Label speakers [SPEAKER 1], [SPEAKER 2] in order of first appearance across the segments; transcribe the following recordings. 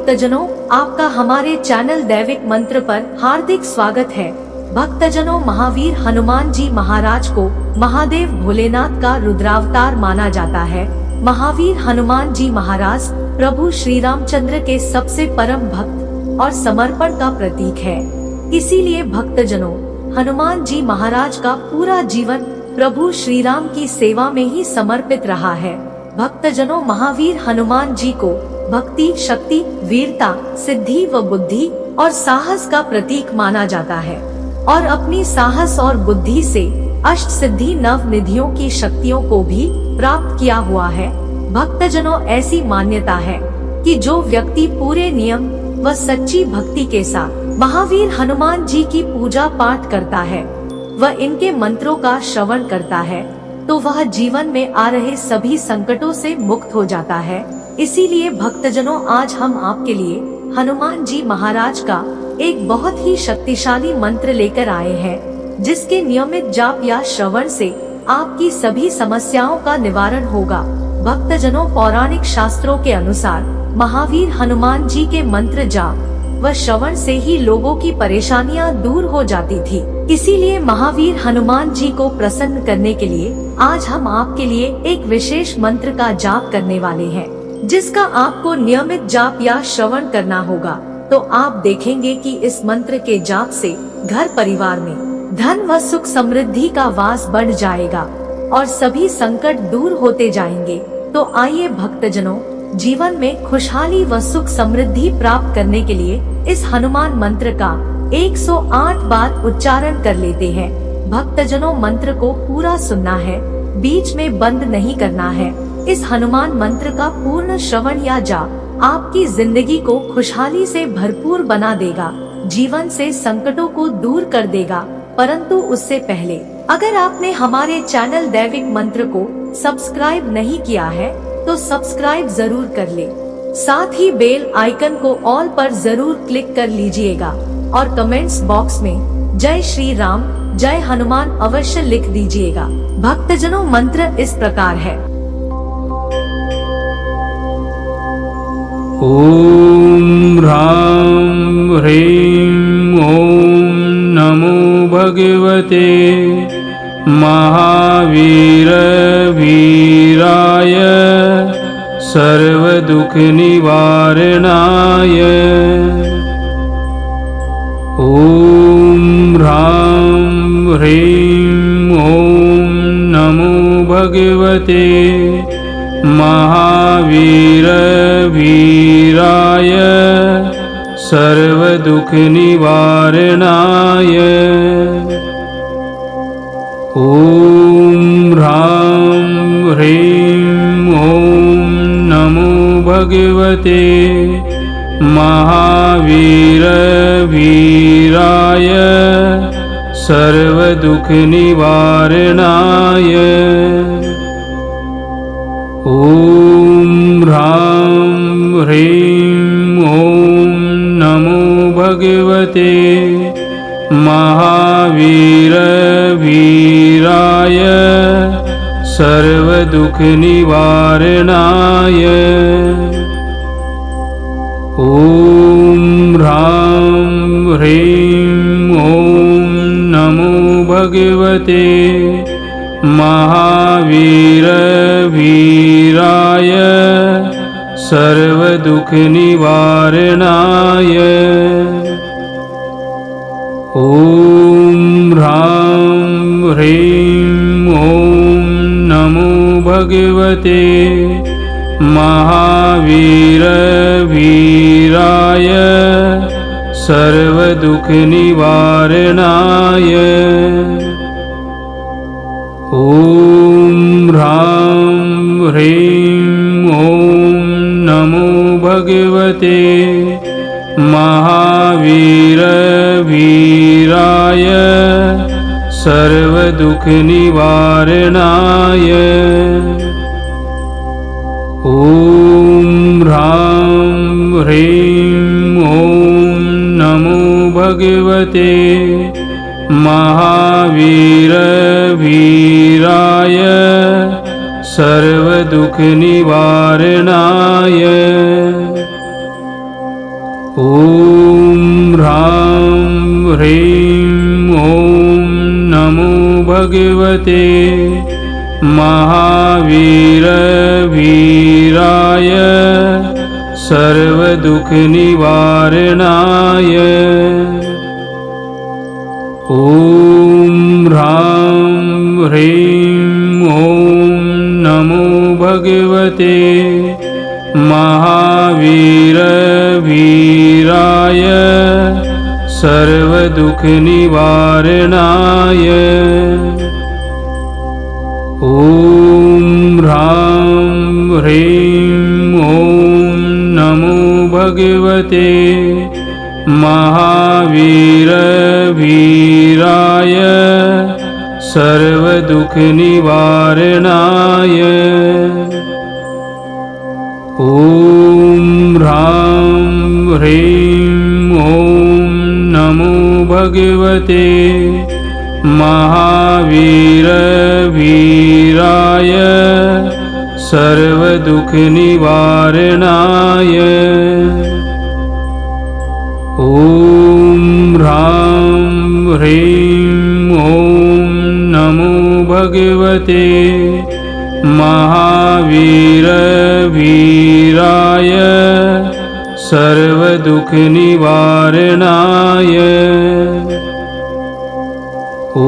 [SPEAKER 1] भक्तजनों, आपका हमारे चैनल दैविक मंत्र पर हार्दिक स्वागत है। भक्तजनों, महावीर हनुमान जी महाराज को महादेव भोलेनाथ का रुद्रावतार माना जाता है। महावीर हनुमान जी महाराज प्रभु श्री रामचंद्र के सबसे परम भक्त और समर्पण का प्रतीक है। इसीलिए भक्तजनों, हनुमान जी महाराज का पूरा जीवन प्रभु श्री राम की सेवा में ही समर्पित रहा है। भक्तजनों, महावीर हनुमान जी को भक्ति, शक्ति, वीरता, सिद्धि व बुद्धि और साहस का प्रतीक माना जाता है और अपनी साहस और बुद्धि से अष्ट सिद्धि नव निधियों की शक्तियों को भी प्राप्त किया हुआ है। भक्तजनों, ऐसी मान्यता है कि जो व्यक्ति पूरे नियम व सच्ची भक्ति के साथ महावीर हनुमान जी की पूजा पाठ करता है व इनके मंत्रों का श्रवण करता है तो वह जीवन में आ रहे सभी संकटों से मुक्त हो जाता है। इसीलिए भक्तजनों, आज हम आपके लिए हनुमान जी महाराज का एक बहुत ही शक्तिशाली मंत्र लेकर आए हैं, जिसके नियमित जाप या श्रवण से आपकी सभी समस्याओं का निवारण होगा। भक्तजनों, पौराणिक शास्त्रों के अनुसार महावीर हनुमान जी के मंत्र जाप व श्रवण से ही लोगों की परेशानियां दूर हो जाती थी। इसीलिए महावीर हनुमान जी को प्रसन्न करने के लिए आज हम आपके लिए एक विशेष मंत्र का जाप करने वाले हैं, जिसका आपको नियमित जाप या श्रवण करना होगा। तो आप देखेंगे कि इस मंत्र के जाप से घर परिवार में धन व सुख समृद्धि का वास बढ़ जाएगा और सभी संकट दूर होते जाएंगे। तो आइए भक्तजनों, जीवन में खुशहाली व सुख समृद्धि प्राप्त करने के लिए इस हनुमान मंत्र का 108 बार उच्चारण कर लेते हैं। भक्तजनों, मंत्र को पूरा सुनना है, बीच में बंद नहीं करना है। इस हनुमान मंत्र का पूर्ण श्रवण या जाप आपकी जिंदगी को खुशहाली से भरपूर बना देगा, जीवन से संकटों को दूर कर देगा। परंतु उससे पहले अगर आपने हमारे चैनल दैविक मंत्र को सब्सक्राइब नहीं किया है तो सब्सक्राइब जरूर कर ले। साथ ही बेल आइकन को ऑल पर जरूर क्लिक कर लीजिएगा और कमेंट्स बॉक्स में जय श्री राम, जय हनुमान अवश्य लिख दीजिएगा। भक्तजनों, मंत्र इस प्रकार है।
[SPEAKER 2] ओम ह्रां ह्रीं ओम नमो भगवते महावीर वीराय सर्व दुख निवारणाय। ओम ह्रां ह्रीं ओम नमो भगवते महावीर वीराय सर्व दुख निवारणाय। ओम ह्रां ह्रीं ओम नमो भगवते महावीर वीराय सर्व दुख निवारणाय। ओम ह्रां ह्रीं ओम नमो भगवते महावीर वीराय सर्व दुख निवारणाय। ओम ह्रां ह्रीं ओम नमो भगवते महावीर वीराय सर्व दुख निवारणाय। ओम ह्रां ह्रीं ओम नमो भगवते महावीर वीराय सर्व दुख निवारणाय। ओम ह्रां ह्रीं ओम नमो भगवते महावीर वीराय सर्व दुख निवारणाय। ओम ह्रां ह्रीं ओम नमो भगवते महावीर वीराय सर्व दुख निवारणाय। ॐ ह्रां ह्रीं ॐ नमो भगवते महावीरवीराय सर्वदुःखनिवारणाय। ॐ ह्रां ह्रीं ॐ नमो भगवते महावीरवीराय सर्वदुःखनिवारणाय। ॐ ह्रां ह्रीं ॐ नमो भगवते महावीरवीराय सर्वदुःखनिवारणाय। ॐ ह्रां ह्रीं ॐ नमो भगवते महावीरवीराय सर्वदुःखनिवारणाय। ॐ ह्रां ह्रीं ॐ नमो भगवते महावीरवीराय सर्वदुःखनिवारणाय। ॐ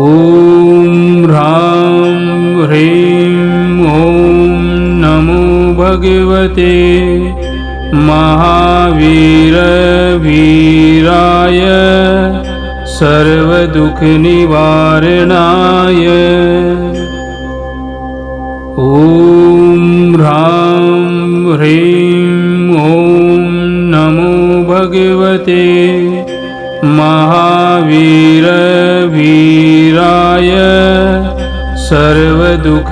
[SPEAKER 2] ह्रां ह्रीं ॐ नमो भगवते महावीरवीराय सर्वदुःखनिवारणाय। ॐ ह्रां ह्रीं ॐ नमो भगवते महावीरवीराय सर्वदुःखनिवारणाय।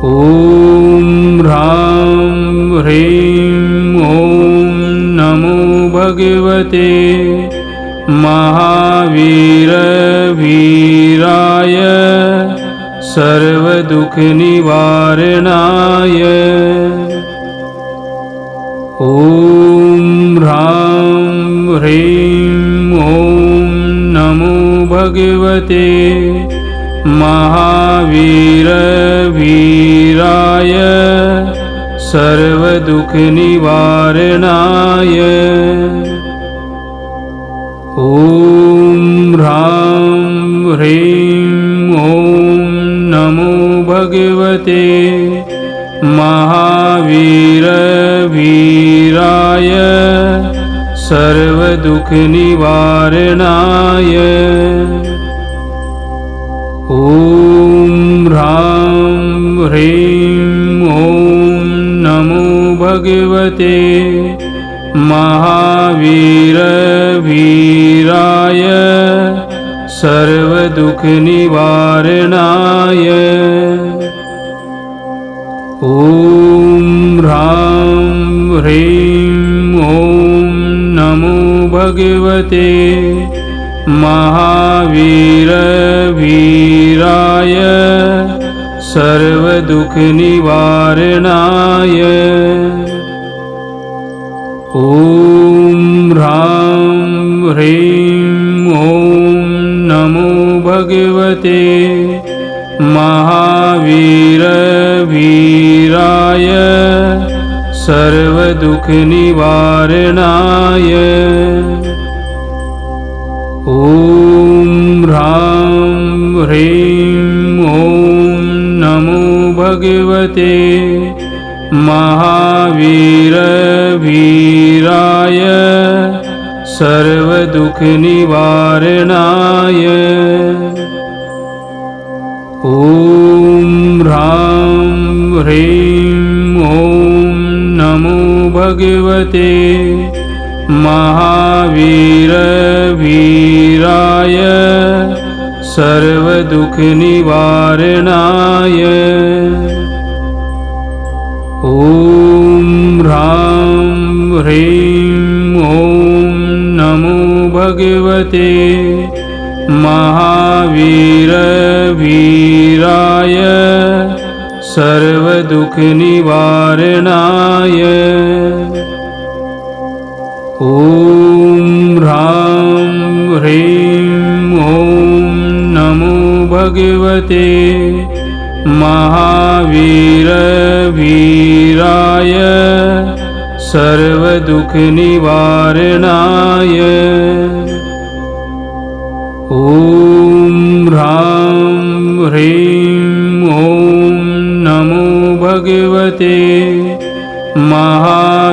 [SPEAKER 2] ॐ ह्रां ह्रीं ॐ नमो भगवते महावीरवीराय सर्वदुःखनिवारणाय। ॐ ह्रां ह्रीं ॐ नमो भगवते महावीरवीराय सर्वदुःखनिवारणाय। ॐ ह्रां ह्रीं ॐ नमो भगवते महावीरवीराय सर्वदुःखनिवारणाय। ॐ ह्रां ह्रीं ॐ नमो भगवते महावीरवीराय सर्वदुःखनिवारणाय। ॐ ह्रां ह्रीं ॐ नमो भगवते महावीरवीराय सर्वदुःखनिवारणाय। ॐ ह्रां ह्रीं ॐ नमो भगवते महावीरवीराय सर्वदुःखनिवारणाय। ॐ ह्रां ह्रीं ॐ नमो भगवते महावीरवीराय सर्वदुःखनिवारणाय। ॐ ह्रां ह्रीं ॐ नमो भगवते महावीरवीराय सर्वदुःखनिवारणाय। ॐ ह्रां ह्रीं ॐ नमो भगवते महावीरवीराय सर्वदुःखनिवारणाय। ॐ ह्रां ह्रीं ॐ नमो भगवते महावीरवीराय सर्वदुःखनिवारणाय। ॐ ह्रां ह्रीं ॐ नमो भगवते महावीरवीराय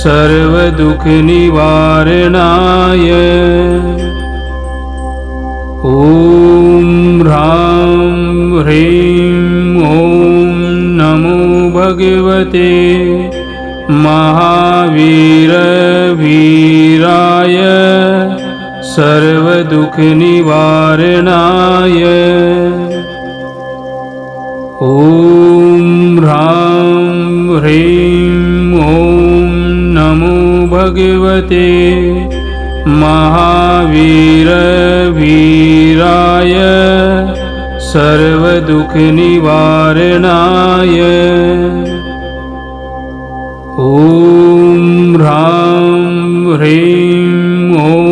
[SPEAKER 2] सर्वदुःखनिवारणाय। ॐ ह्रां ह्रीं ॐ नमो भगवते महावीरवीराय सर्वदुःखनिवारणाय। ॐ ह्रां ह्रीं ॐ नमो भगवते महावीरवीराय सर्वदुःखनिवारणाय। ॐ ह्रां ह्रीं ॐ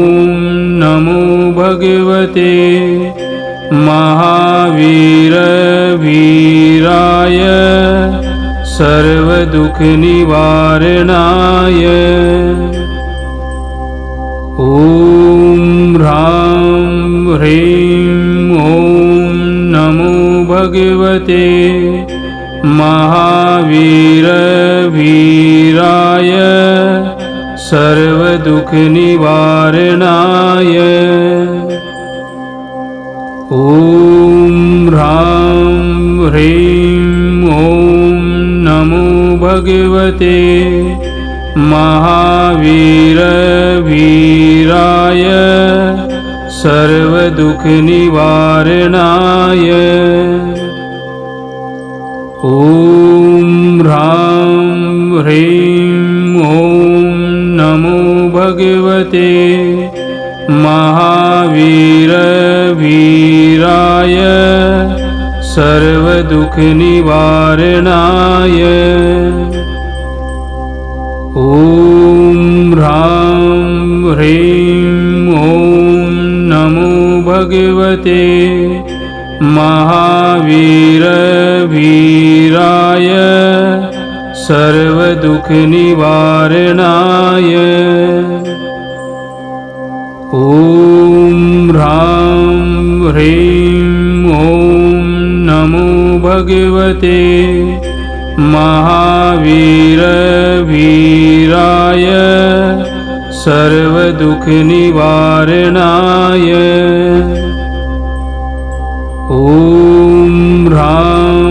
[SPEAKER 2] नमो भगवते महावीरवीराय सर्वदुःखनिवारणाय। ॐ ह्रां ह्रीं ॐ नमो भगवते महावीरवीराय सर्वदुःखनिवारणाय। ॐ ह्रां ह्रीं ॐ नमो भगवते महावीरवीराय सर्वदुःखनिवारणाय। ॐ ह्रां ह्रीं ॐ नमो भगवते महावीरवीराय सर्वदुःखनिवारणाय। ॐ ह्रां ह्रीं ॐ नमो भगवते महावीरवीराय सर्वदुःखनिवारणाय। ॐ ह्रां ह्रीं ॐ नमो भगवते महावीरवीराय सर्वदुःखनिवारणाय। ॐ ह्रां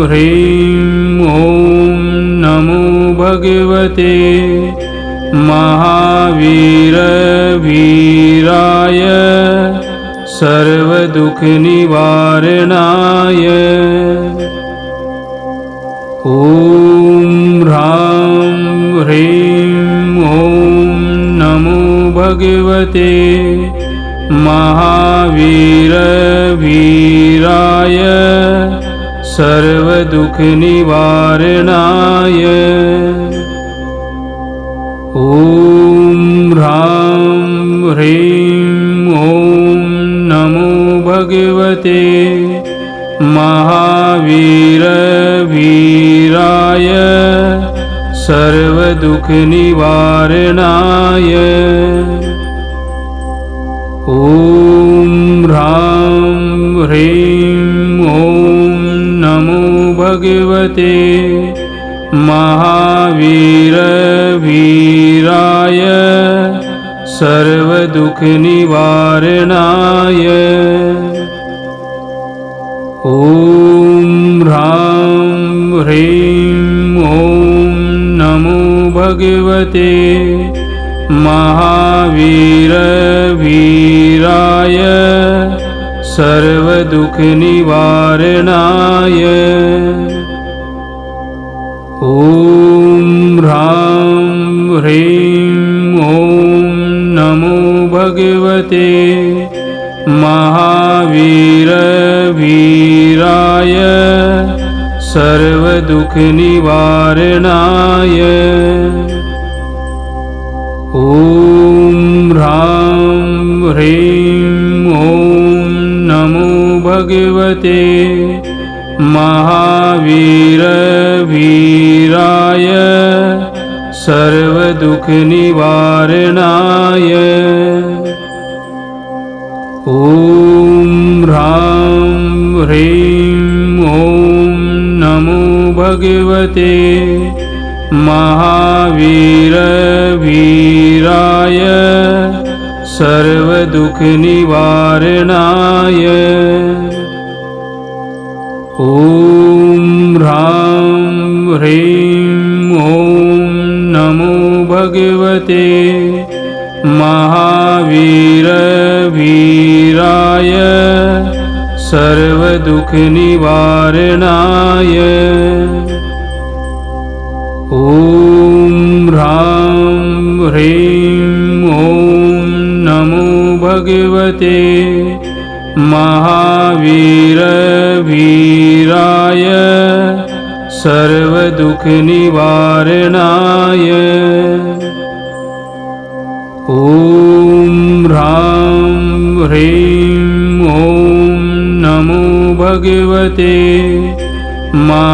[SPEAKER 2] ह्रीं ॐ नमो भगवते महावीरवीराय सर्वदुःखनिवारणाय। ॐ ह्रां ह्रीं ॐ नमो भगवते महावीरवीराय सर्वदुःखनिवारणाय। ॐ ह्रां ह्रीं ॐ नमो भगवते महावीरवीराय सर्वदुःखनिवारणाय। ॐ ह्रां ह्रीं ॐ नमो भगवते महावीरवीराय सर्वदुःखनिवारणाय। ॐ ह्रां ह्रीं ॐ नमो भगवते महावीरवीराय सर्वदुःखनिवारणाय। ॐ ह्रां ह्रीं ॐ नमो भगवते महावीरवीराय सर्वदुःखनिवारणाय ॐ ह्रां ह्रीं ॐ नमो भगवते महावीरवीराय सर्वदुःखनिवारणाय ॐ ह्रां ह्रीं ॐ नमो भगवते महावीरवीराय सर्वदुःखनिवारणाय ॐ ह्रां ह्रीं ॐ नमो भगवते महावीरवीराय सर्वदुःखनिवारणाय ॐ ह्रां ह्रीं ॐ नमो भगवते महावीरवीराय सर्वदुःखनिवारणाय ॐ ह्रां ह्रीं ॐ नमो भगवते महावीरवीराय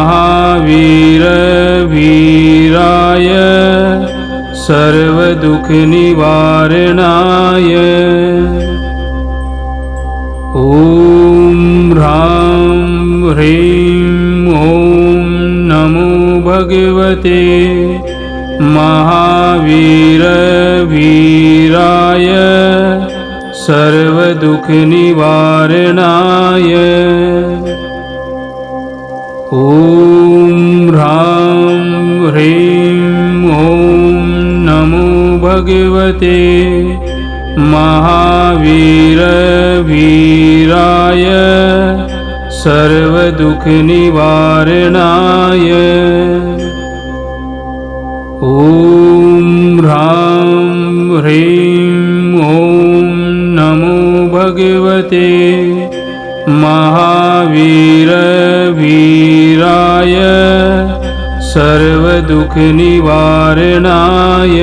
[SPEAKER 2] सर्वदुःखनिवारणाय ॐ ह्रां ह्रीं ॐ नमो भगवते महावीरवीराय सर्वदुःखनिवारणाय ॐ ह्रां ह्रीं ॐ नमो भगवते महावीरवीराय सर्वदुःखनिवारणाय ॐ ह्रां ह्रीं ॐ नमो भगवते महावीरवीराय सर्वदुःखनिवारणाय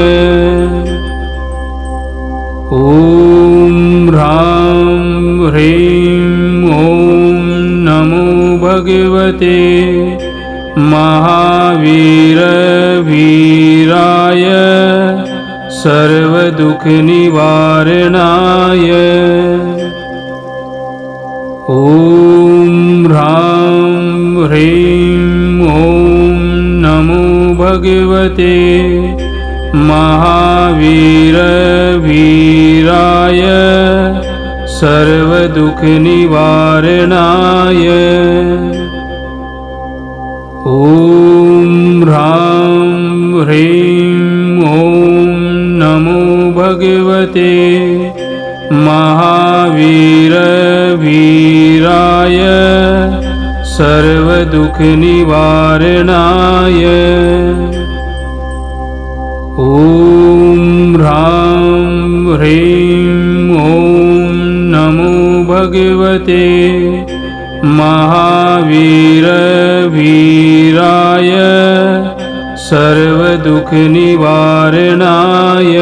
[SPEAKER 2] ॐ ह्रां ह्रीं ॐ नमो भगवते महावीरवीराय सर्वदुःखनिवारणाय ॐ ह्रां ह्रीं ॐ नमो भगवते महावीरवीराय सर्वदुःखनिवारणाय ॐ ह्रां ह्रीं ॐ नमो भगवते महावीरवीराय सर्वदुःखनिवारणाय ॐ ह्रां ह्रीं ॐ नमो भगवते महावीरवीराय सर्वदुःखनिवारणाय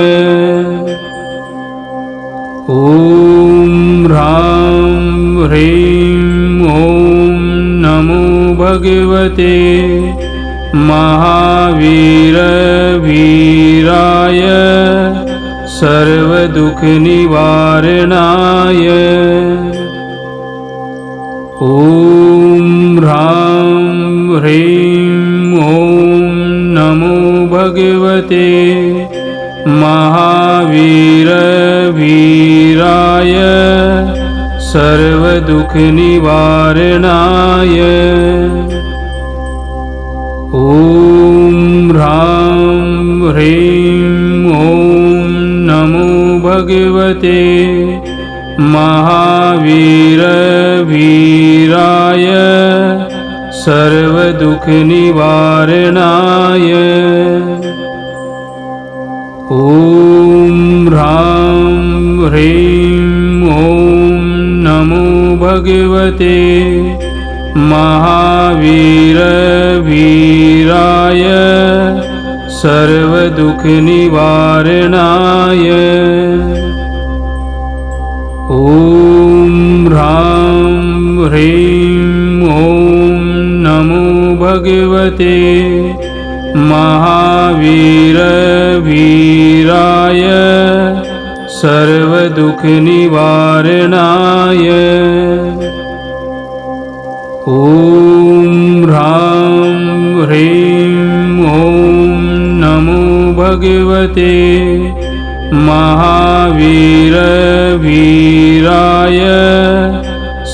[SPEAKER 2] ॐ ह्रां ह्रीं ॐ नमो भगवते महावीरवीराय सर्वदुःखनिवारणाय ॐ ह्रां ह्रीं ॐ नमो भगवते महावीरवीराय सर्वदुःखनिवारणाय ॐ ह्रां ह्रीं ॐ नमो भगवते महावीरवीराय सर्वदुःखनिवारणाय ॐ ह्रां ह्रीं ॐ नमो भगवते महावीरवीराय सर्वदुःखनिवारणाय ॐ ह्रां ह्रीं ॐ नमो भगवते महावीरवीराय सर्वदुःखनिवारणाय ॐ ह्रां ह्रीं ॐ नमो भगवते महावीरवीराय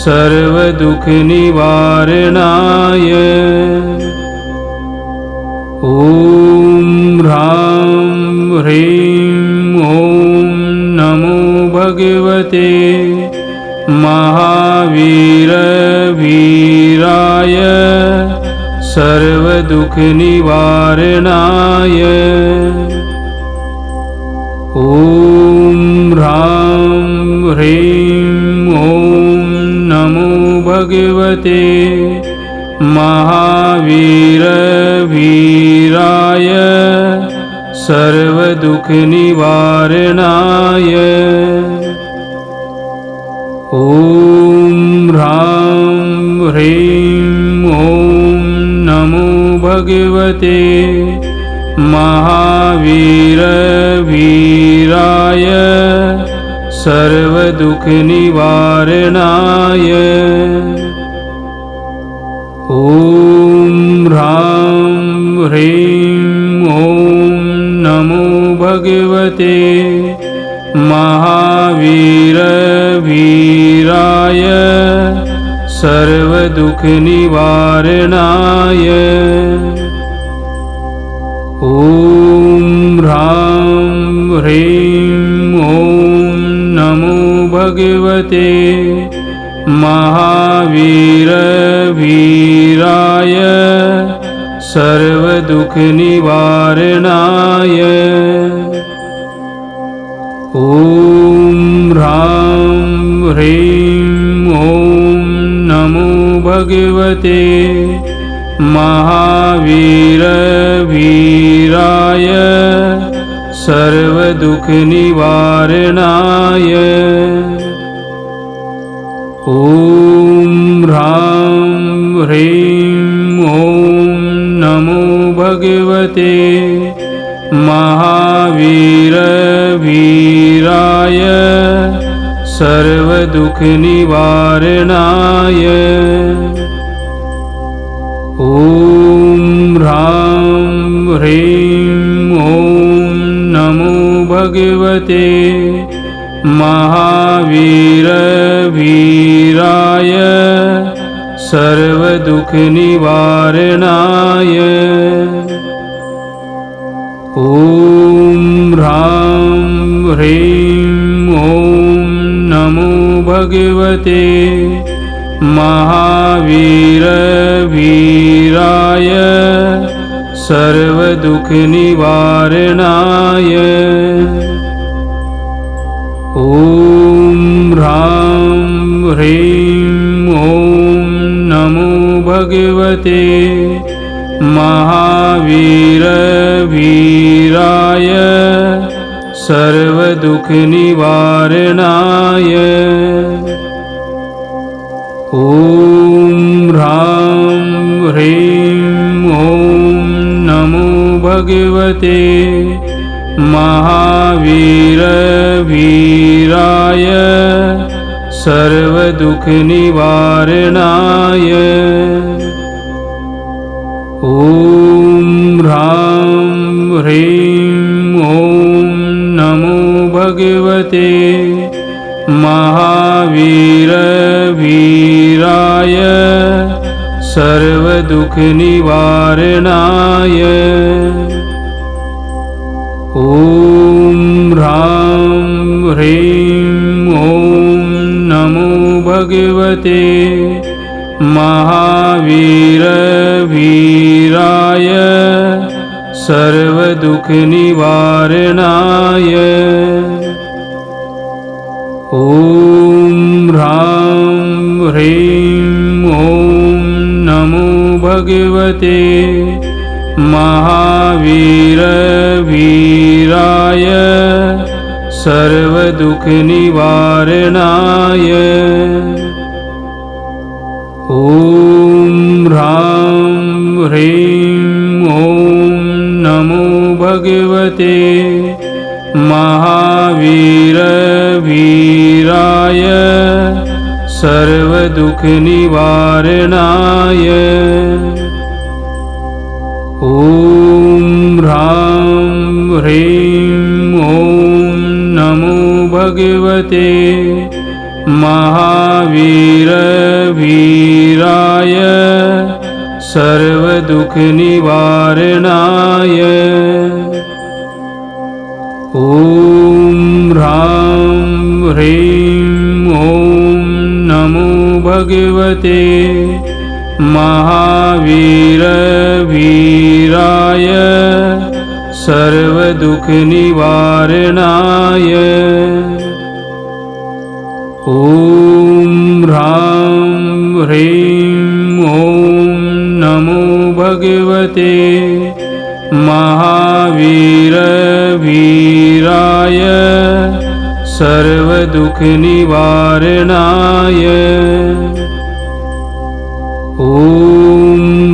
[SPEAKER 2] सर्वदुःखनिवारणाय ॐ ह्रां ह्रीं ॐ नमो भगवते महावीरवीराय सर्वदुःखनिवारणाय ॐ ह्रां ह्रीं ॐ नमो भगवते महावीरवीराय सर्वदुःखनिवारणाय ॐ ह्रां ह्रीं ॐ नमो भगवते महावीरवीराय सर्वदुःखनिवारणाय ॐ ह्रां ह्रीं ॐ नमो भगवते महावीरवीराय सर्वदुःखनिवारणाय ॐ ह्रां ह्रीं ॐ नमो भगवते महावीरवीराय सर्वदुःखनिवारणाय ॐ ह्रां ह्रीं ॐ नमो भगवते महावीरवीराय सर्वदुःखनिवारणाय ॐ ह्रां ह्रीं ॐ नमो भगवते महावीरवीराय सर्वदुःखनिवारणाय ॐ ह्रां ह्रीं ॐ नमो भगवते महावीरवीराय सर्वदुःखनिवारणाय ॐ ह्रां ह्रीं ॐ नमो भगवते महावीरवीराय सर्वदुःखनिवारणाय ॐ ह्रां ह्रीं ॐ नमो भगवते महावीरवीराय सर्वदुःखनिवारणाय ॐ ह्रां ह्रीं ॐ नमो भगवते महावीरवीराय सर्वदुःखनिवारणाय ॐ ह्रां ह्रीं ॐ नमो भगवते महावीरवीराय सर्वदुःखनिवारणाय ॐ ह्रां ह्रीं ॐ नमो भगवते महावीरवीराय सर्वदुःखनिवारणाय ॐ ह्रां ह्रीं ॐ भगवते महावीरवीराय सर्वदुःखनिवारणाय। ॐ ह्रां ह्रीं ॐ नमो भगवते महावीरवीराय सर्वदुःखनिवारणाय। ॐ ह्रां ह्रीं ॐ नमो भगवते महावीरवीराय सर्वदुःखनिवारणाय। ॐ ह्रां ह्रीं ॐ नमो भगवते महावीरवीराय सर्वदुःखनिवारणाय। ॐ ह्रां ह्रीं ॐ नमो भगवते महावीरवीराय सर्वदुःखनिवारणाय। ॐ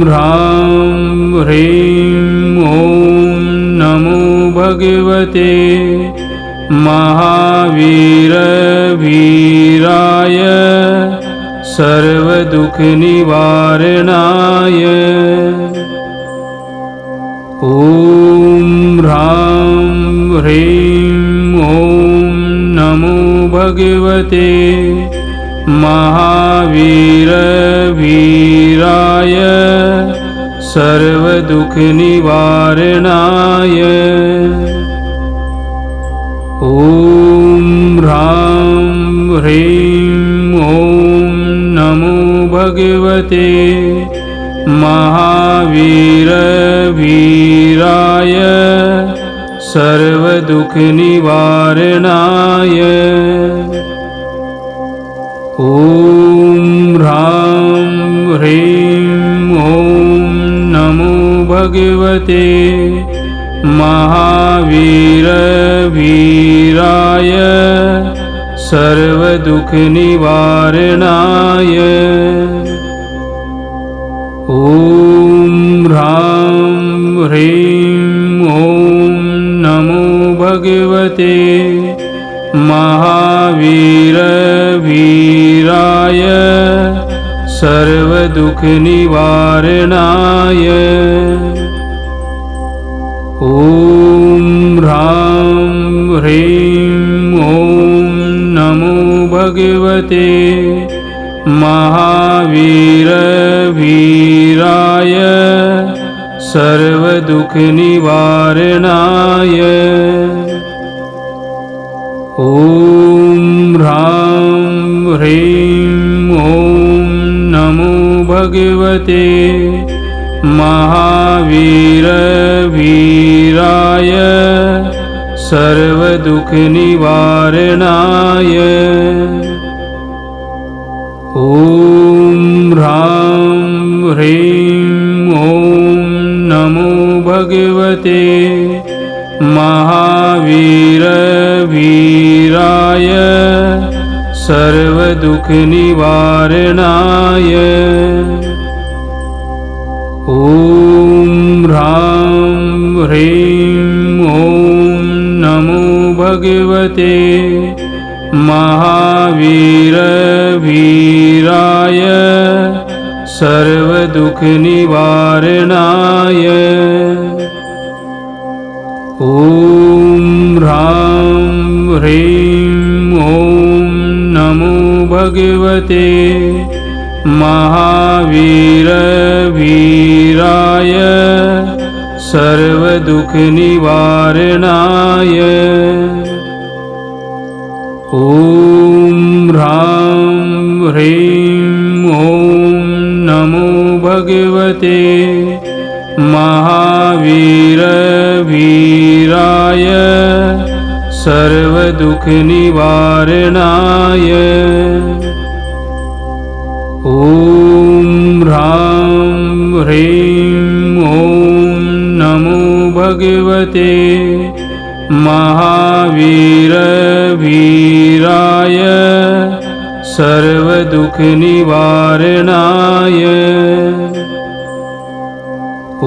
[SPEAKER 2] ह्रां ह्रीं ॐ नमो भगवते महावीरवीराय सर्वदुःखनिवारणाय। ॐ ह्रां ह्रीं ॐ नमो भगवते महावीरवीराय सर्वदुःखनिवारणाय। ॐ ह्रां ह्रीं ॐ नमो भगवते महावीरवीराय सर्वदुःखनिवारणाय। ॐ ह्रां ह्रीं ॐ नमो भगवते महावीरवीराय सर्वदुःखनिवारणाय। ॐ ह्रां ह्रीं ॐ नमो भगवते महावीरवीराय सर्वदुःखनिवारणाय। ॐ ह्रां ह्रीं ॐ नमो भगवते महावीरवीराय सर्वदुःखनिवारणाय। ॐ ह्रां ह्रीं ॐ नमो भगवते महावीरवीराय सर्वदुःखनिवारणाय। ॐ ह्रां ह्रीं ॐ नमो भगवते महावीरवीराय सर्वदुःखनिवारणाय। ॐ ह्रां ह्रीं ॐ नमो भगवते महावीरवीराय सर्वदुःखनिवारणाय। ॐ ह्रां ह्रीं ॐ नमो भगवते महावीरवीराय सर्वदुःखनिवारणाय। ॐ ह्रां ह्रीं ॐ नमो भगवते महावीरवीराय सर्वदुःखनिवारणाय। ॐ ह्रां ह्रीं ॐ नमो भगवते महावीरवीराय सर्वदुःखनिवारणाय। ॐ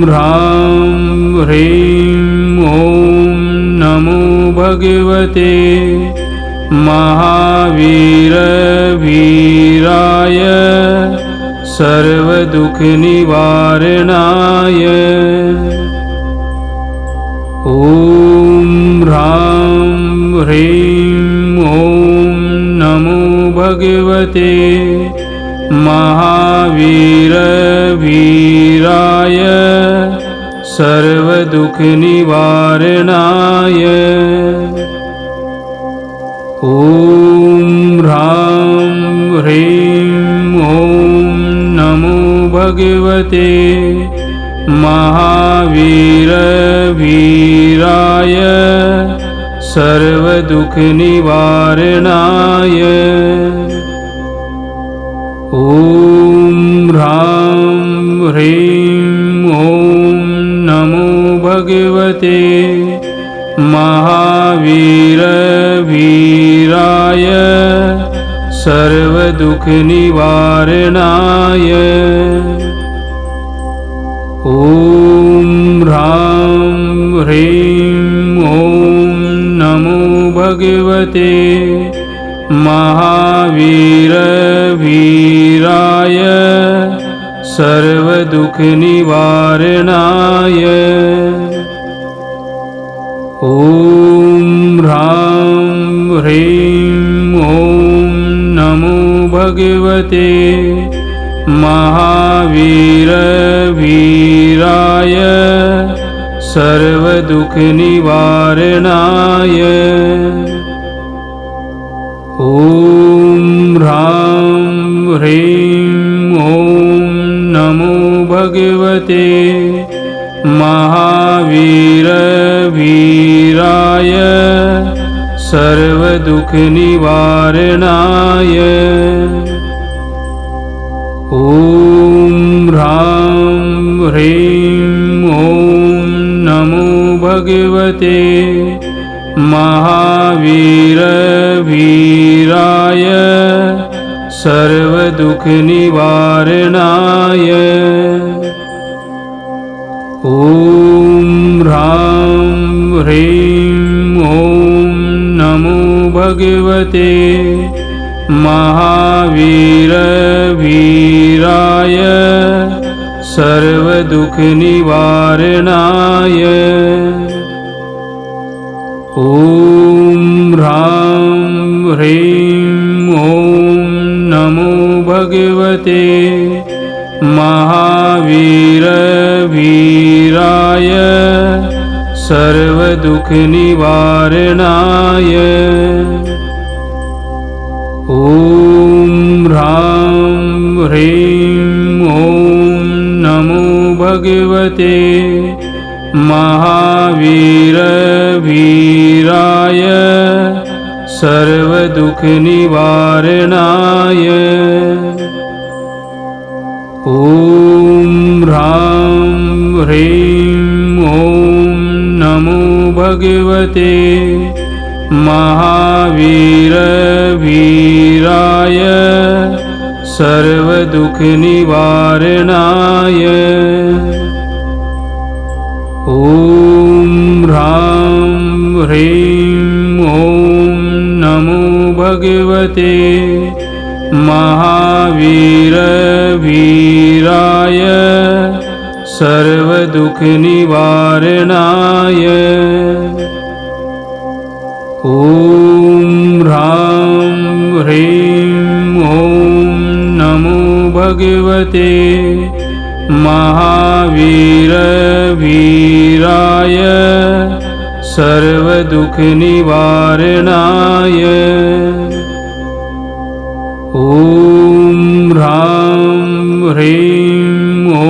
[SPEAKER 2] ह्रां ह्रीं ॐ नमो भगवते महावीरवीराय सर्वदुःखनिवारणाय। ॐ ह्रां ह्रीं ॐ नमो भगवते महावीरवीराय सर्वदुःखनिवारणाय। ॐ ह्रां ह्रीं ॐ नमो भगवते महावीरवीराय सर्वदुःखनिवारणाय। ॐ ह्रां ह्रीं ॐ नमो भगवते महावीरवीराय सर्वदुःखनिवारणाय। ॐ ह्रां ह्रीं ॐ नमो भगवते महावीरवीराय सर्वदुःखनिवारणाय। ॐ ह्रां ह्रीं ॐ नमो भगवते महावीरवीराय सर्वदुःखनिवारणाय। ॐ ह्रां ह्रीं ॐ नमो भगवते महावीरवीराय सर्वदुःखनिवारणाय। ॐ ह्रां ह्रीं ॐ नमो भगवते महावीरवीराय सर्वदुःखनिवारणाय। ॐ ह्रां ह्रीं ॐ नमो भगवते महावीरवीराय सर्वदुःखनिवारणाय। ॐ ह्रां ह्रीं ॐ नमो भगवते महावीरवीराय सर्वदुःखनिवारणाय। ॐ ह्रां ह्रीं ॐ नमो भगवते महावीरवीराय सर्वदुःखनिवारणाय। ॐ ह्रां ह्रीं ॐ नमो भगवते महावीरवीराय सर्वदुःखनिवारणाय। ॐ ह्रां ह्रीं ॐ नमो भगवते महावीरवीराय सर्वदुःखनिवारणाय। ॐ ह्रां ह्रीं ॐ नमो भगवते महावीरवीराय सर्वदुःखनिवारणाय। ॐ ह्रां ह्रीं ॐ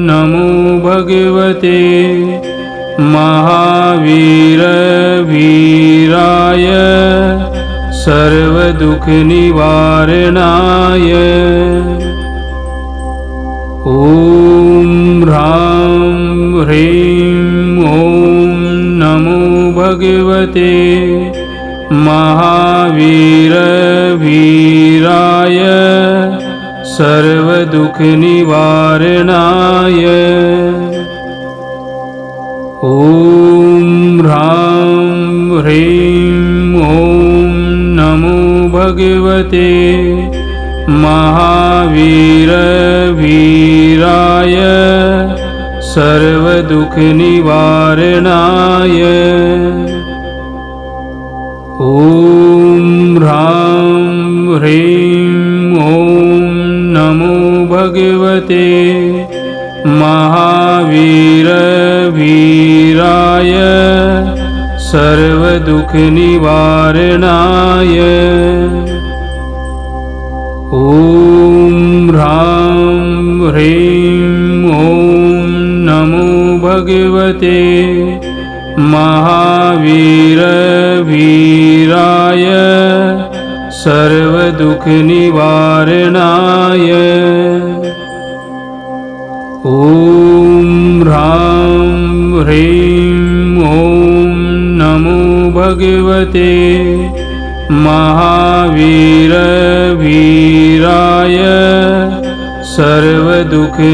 [SPEAKER 2] नमो भगवते महावीरवीराय सर्वदुःखनिवारणाय। ॐ ॐ ह्रां ह्रीं ॐ नमो भगवते महावीरवीराय सर्वदुःखनिवारणाय। ॐ ह्रां ह्रीं ॐ नमो भगवते महावीरवीराय सर्वदुःखनिवारणाय। ॐ ह्रां ह्रीं ॐ नमो भगवते महावीरवीराय सर्वदुःखनिवारणाय। ॐ ह्रां ह्रीं ॐ नमो भगवते महावीरवीराय सर्वदुःखनिवारणाय। ॐ ह्रां ह्रीं ॐ नमो भगवते महावीरवीराय सर्वदुःखनिवारणाय।